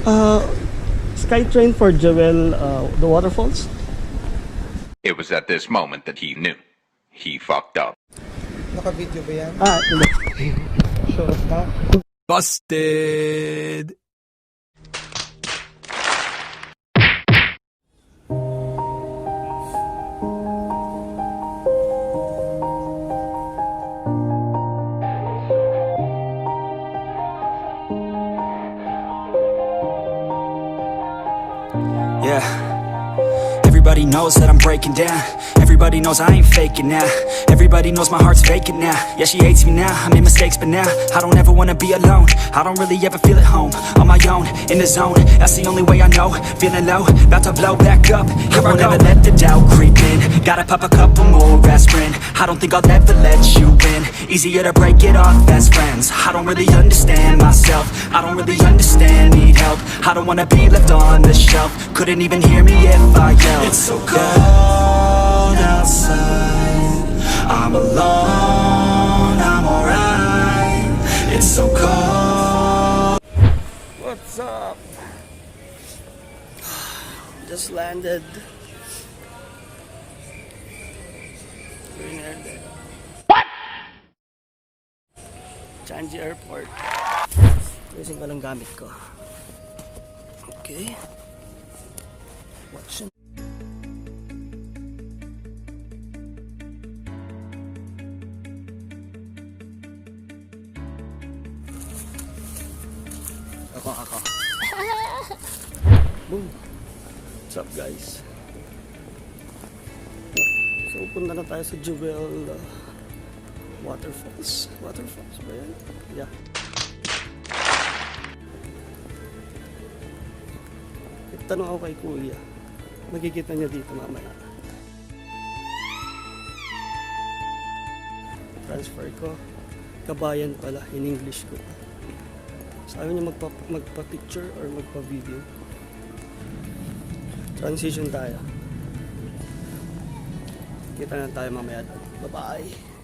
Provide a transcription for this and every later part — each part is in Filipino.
Uh, Skytrain for Joel, the Waterfalls. It was at this moment that he knew. He fucked up. Naka-video ba yan? Hindi. Short na. Busted! Yeah. Everybody knows that I'm breaking down. Everybody knows I ain't faking now. Everybody knows my heart's vacant now. Yeah, she hates me now, I made mistakes but now I don't ever wanna be alone. I don't really ever feel at home. On my own, in the zone, that's the only way I know. Feeling low, about to blow back up. Here I won't ever let the doubt creep in. Gotta pop a couple more aspirin. I don't think I'll ever let you in. Easier to break it off best friends. I don't really understand myself. I don't really understand, need help. I don't wanna be left on the shelf. Couldn't even hear me if I yelled. It's so cold outside, I'm alone, I'm alright. It's so cold. What's up? Just landed. What? Changi Airport. Ayusin ko lang gamit ko. Okay. Watch. Ako. Boom. What's up, guys? So, punta na tayo sa Jewel Waterfalls. Waterfalls ba yan? Yeah. Tanong ako kay Kuya. Magkikita niya dito mamaya. Transfer ko. Kabayan pala. In English ko. Sabi niya magpa-picture or magpa-video. Transition tayo. Kita na tayo mamaya. Bye-bye.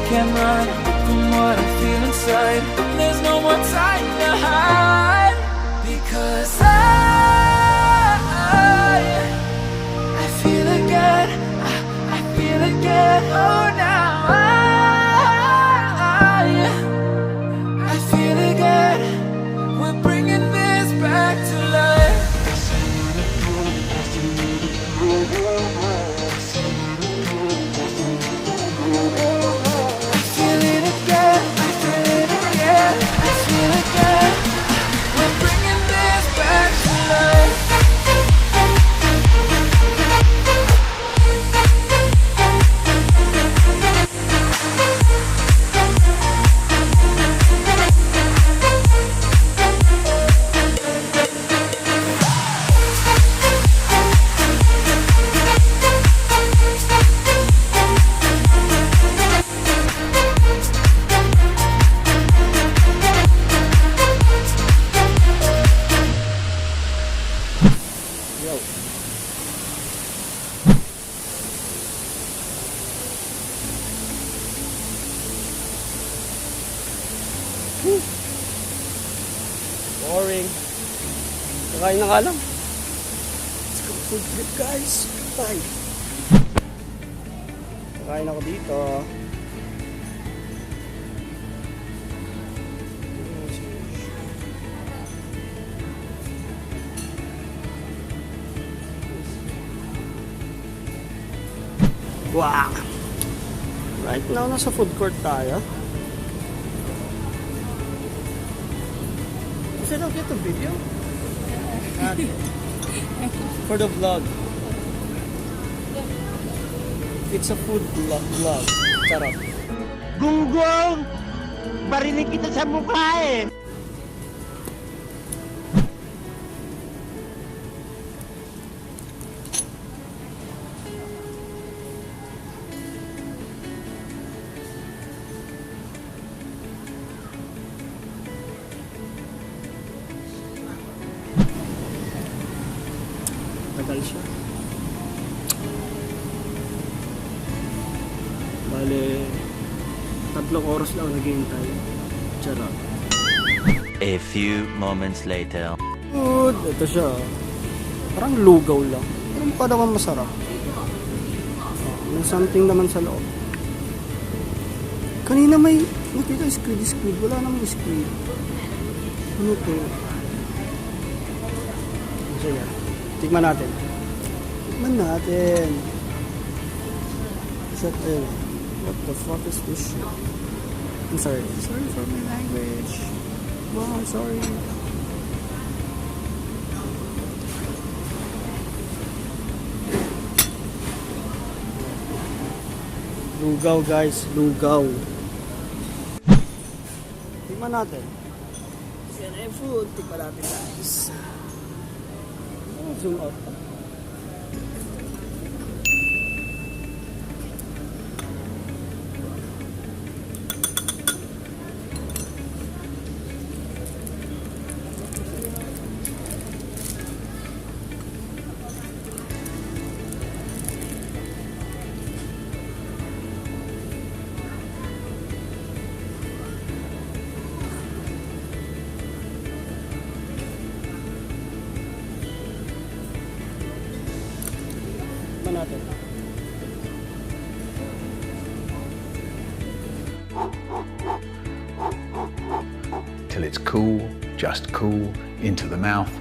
Can't run from what I feel inside. There's no more time to hide, because I feel again. I feel again. Oh, now I feel again. We're bringing this back to life. Boring. Kakain na nga lang. Let's go food trip, guys. Bye. Kakain ako dito. Wow. Right now, nasa food court tayo. Is it okay to video? For the vlog. It's a food vlog. Sarap. Gunggong! Barinig kita sa mukha eh! Tagal siya. Bale, 3 oras lang naghihintay. Charot. A few moments later. Good. Ito siya. Parang lugaw lang. Pero mukha naman masarap. May something naman sa loob. Kanina may nakita squid. Wala namang squid. Ano to? Sige. Tikman natin. Shut in. What the fuck is this shit? I'm sorry. Sorry for my language. Mom, I'm sorry. Lugaw guys, lugaw. Tikman natin. Yan ay food. Tikman natin guys. Zoom out. Natin. Till it's cool, just cool, into the mouth.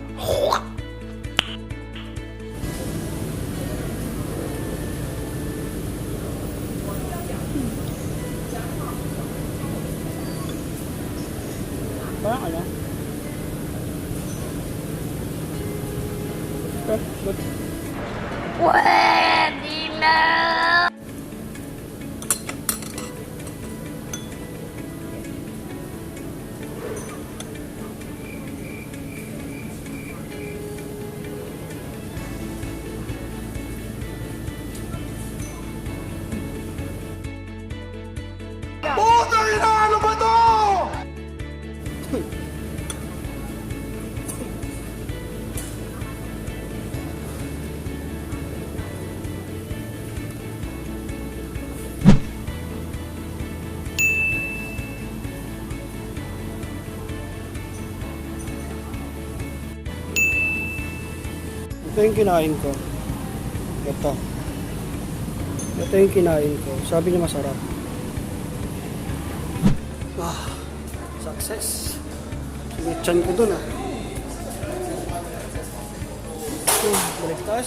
Parang ano? Good. Pwede na! Ito yung kinain ko. Ito yung kinain ko. Sabi niya masarap. Success. Sinitchan ko dun balik tayo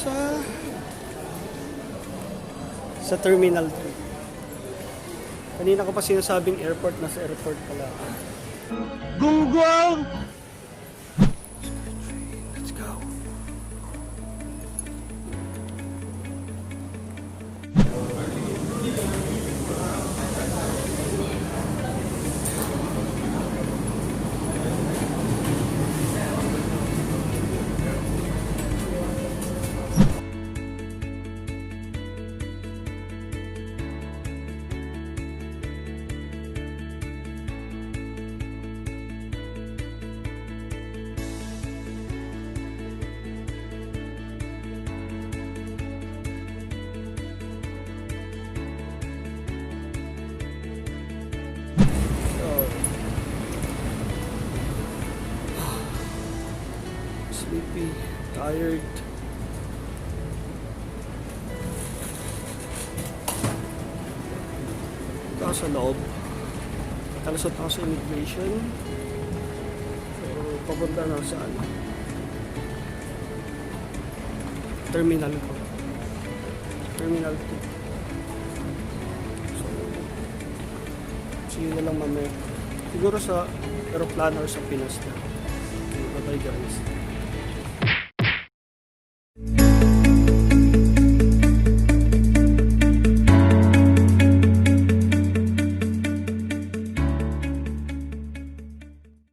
sa Terminal 3. Kanina ko pa sinasabing airport, nasa airport pala. Gunggong! Let's go. Sleepy, tired. Ito sa loob. Kalusot ako sa immigration. So, papunta na sa terminal ko. Terminal 2. So, see you na lang mamaya. Siguro sa aeroplano or sa Pinas na. Okay, bye guys.